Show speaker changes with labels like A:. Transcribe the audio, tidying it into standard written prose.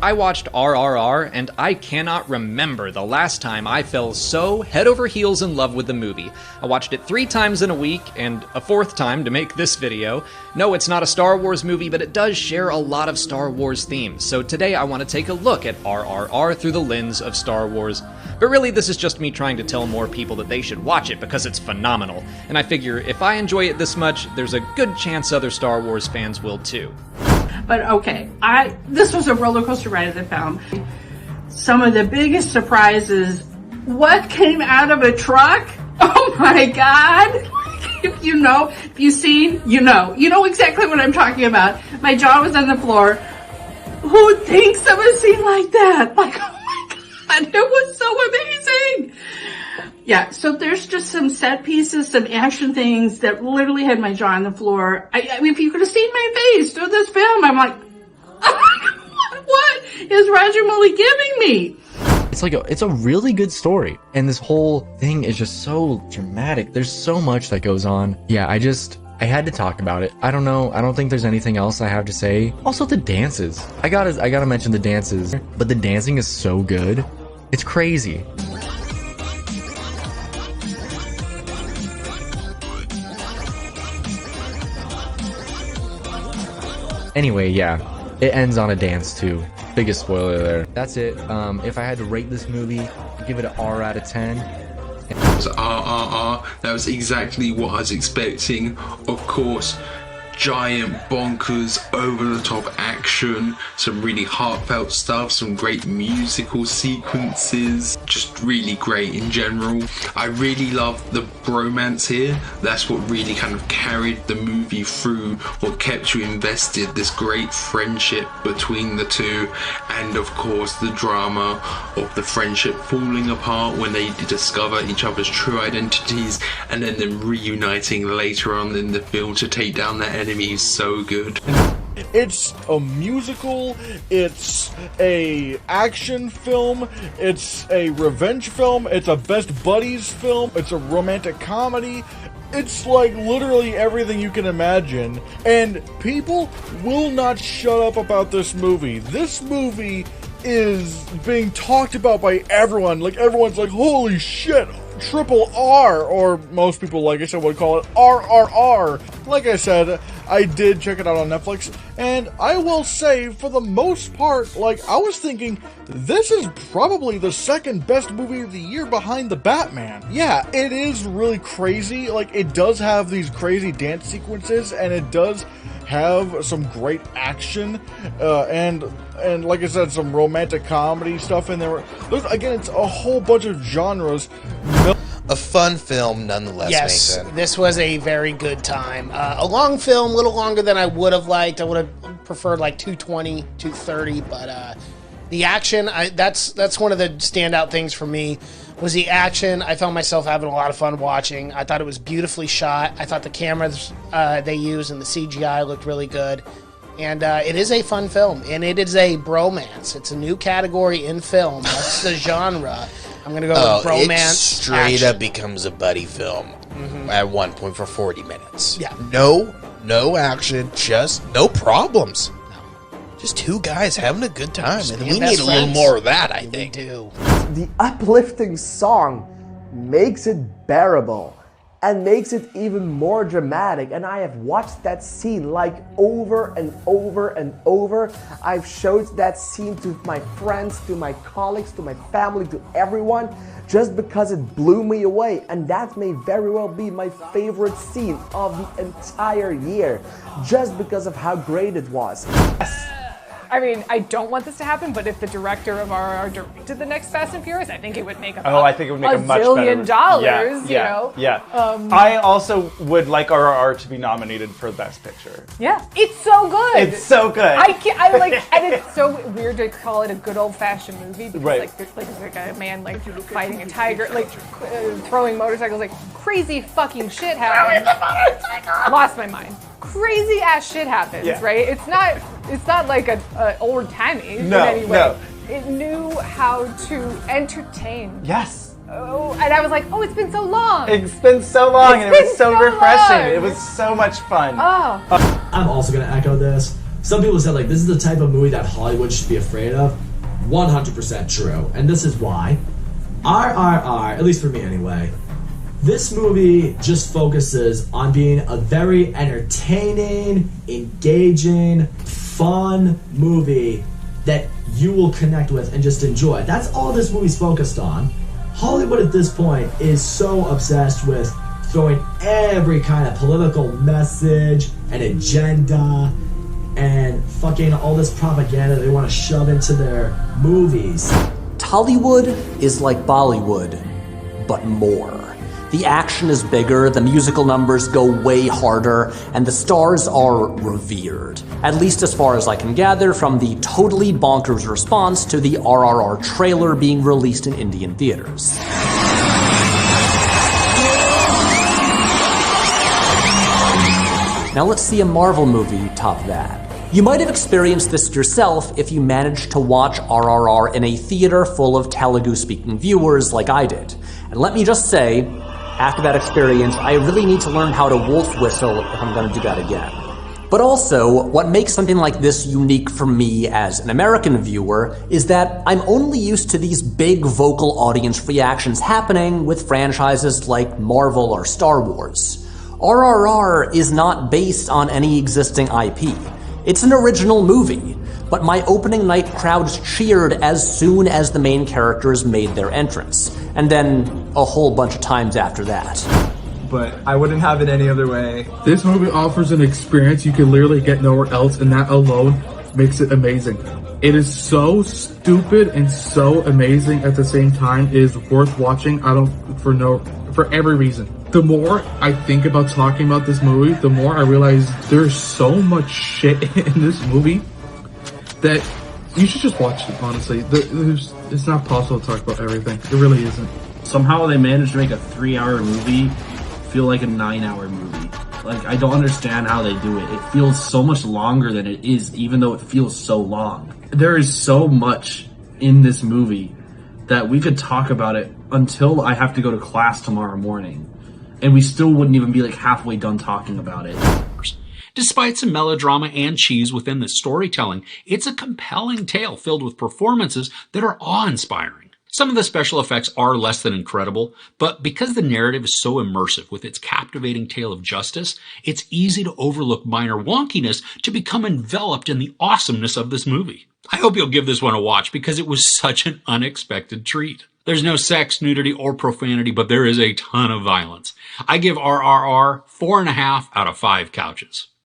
A: I watched RRR, and I cannot remember the last time I fell so head over heels in love with the movie. I watched it 3 times in a week, and a 4th time to make this video. No, it's not a Star Wars movie, but it does share a lot of Star Wars themes, so today I want to take a look at RRR through the lens of Star Wars. But really, this is just me trying to tell more people that they should watch it because it's phenomenal, and I figure if I enjoy it this much, there's a good chance other Star Wars fans will too.
B: But okay, this was a roller coaster ride of the film. Some of the biggest surprises, what came out of a truck? Oh my God. If you've seen, you know exactly what I'm talking about. My jaw was on the floor. Who thinks of a scene like that? Like, oh my God, it was so amazing. Yeah, so there's just some set pieces, some action things that literally had my jaw on the floor. I mean, if you could have seen my face through this film, I'm like, oh my God, what is Rajamouli giving me?
C: It's a really good story, and this whole thing is just so dramatic. There's so much that goes on. Yeah, I had to talk about it. I don't know. I don't think there's anything else I have to say. Also, the dances. I gotta mention the dances, but the dancing is so good. It's crazy. Anyway, yeah, it ends on a dance too. Biggest spoiler there. That's it. If I had to rate this movie, I'd give it an R out of 10.
D: So that was exactly what I was expecting. Of course, giant bonkers over-the-top action, some really heartfelt stuff, some great musical sequences, just really great in general. I really love the bromance here. That's what really kind of carried the movie through, what kept you invested, this great friendship between the two, and of course the drama of the friendship falling apart when they discover each other's true identities, and then them reuniting later on in the film to take down their enemies. So good.
E: It's a musical, it's a action film, it's a revenge film, it's a best buddies film, it's a romantic comedy. It's like literally everything you can imagine, and people will not shut up about this movie. This movie is being talked about by everyone. Like, everyone's like, holy shit, triple R, or most people, like I said, would call it RRR. Like I said, I did check it out on Netflix, and I will say, for the most part, like, I was thinking, this is probably the second best movie of the year behind The Batman. Yeah, it is really crazy. Like, it does have these crazy dance sequences, and it does have some great action, and like I said, some romantic comedy stuff in there. Again, it's a whole bunch of genres.
F: A fun film, nonetheless.
G: Yes,
F: Nathan.
G: This was a very good time. A long film, a little longer than I would have liked. I would have preferred like 220, 230, but the action, that's one of the standout things for me, was the action. I found myself having a lot of fun watching. I thought it was beautifully shot. I thought the cameras they used and the CGI looked really good. And it is a fun film, and it is a bromance. It's a new category in film. That's the genre. I'm going to go with bromance.
F: It straight up becomes a buddy film at one point for 40 minutes. Yeah. No action, just no problems. Just two guys having a good time. And we need a little more of that, I think.
G: We do.
H: The uplifting song makes it bearable and makes it even more dramatic, and I have watched that scene like over and over and over. I've showed that scene to my friends, to my colleagues, to my family, to everyone, just because it blew me away, and that may very well be my favorite scene of the entire year, just because of how great it was.
I: I mean, I don't want this to happen, but if the director of RRR directed the next Fast and Furious, I think it would make a
J: I think it would make a much
I: $1
J: better.
I: billion, you know?
J: Yeah. I also would like RRR to be nominated for Best Picture.
I: Yeah, it's so good.
J: It's so good.
I: I like, and it's so weird to call it a good old-fashioned movie because
J: right.
I: like, there's like a man like fighting a tiger, like throwing motorcycles, like crazy fucking shit happens. Lost my mind. Crazy ass shit happens, right? It's not like an old timey in any way. No. It knew how to entertain.
J: Yes.
I: Oh, and I was like, oh, it's been so long.
J: It's been so long, and it was so refreshing.
I: long.
J: It was so much fun.
I: Oh.
K: I'm also gonna echo this. Some people said like this is the type of movie that Hollywood should be afraid of. 100% true, and this is why. RRR, at least for me anyway, this movie just focuses on being a very entertaining, engaging, fun movie that you will connect with and just enjoy. That's all this movie's focused on. Hollywood at this point is so obsessed with throwing every kind of political message and agenda and fucking all this propaganda they want to shove into their movies.
L: Tollywood is like Bollywood, but more. The action is bigger, the musical numbers go way harder, and the stars are revered. At least as far as I can gather from the totally bonkers response to the RRR trailer being released in Indian theaters. Now let's see a Marvel movie top that. You might have experienced this yourself if you managed to watch RRR in a theater full of Telugu-speaking viewers like I did. And let me just say, after that experience, I really need to learn how to wolf whistle if I'm gonna do that again. But also, what makes something like this unique for me as an American viewer is that I'm only used to these big vocal audience reactions happening with franchises like Marvel or Star Wars. RRR is not based on any existing IP. It's an original movie, but my opening night crowds cheered as soon as the main characters made their entrance, and then a whole bunch of times after that.
M: But I wouldn't have it any other way.
N: This movie offers an experience you can literally get nowhere else, and that alone makes it amazing. It is so stupid and so amazing at the same time. It is worth watching. For every reason. The more I think about talking about this movie, the more I realize there's so much shit in this movie that you should just watch it, honestly. It's not possible to talk about everything. It really isn't.
O: Somehow they managed to make a 3-hour movie feel like a 9-hour movie. Like, I don't understand how they do it. It feels so much longer than it is, even though it feels so long. There is so much in this movie that we could talk about it until I have to go to class tomorrow morning. And we still wouldn't even be like halfway done talking about it.
P: Despite some melodrama and cheese within the storytelling, it's a compelling tale filled with performances that are awe-inspiring. Some of the special effects are less than incredible, but because the narrative is so immersive with its captivating tale of justice, it's easy to overlook minor wonkiness to become enveloped in the awesomeness of this movie. I hope you'll give this one a watch because it was such an unexpected treat. There's no sex, nudity, or profanity, but there is a ton of violence. I give RRR 4.5 out of 5 couches.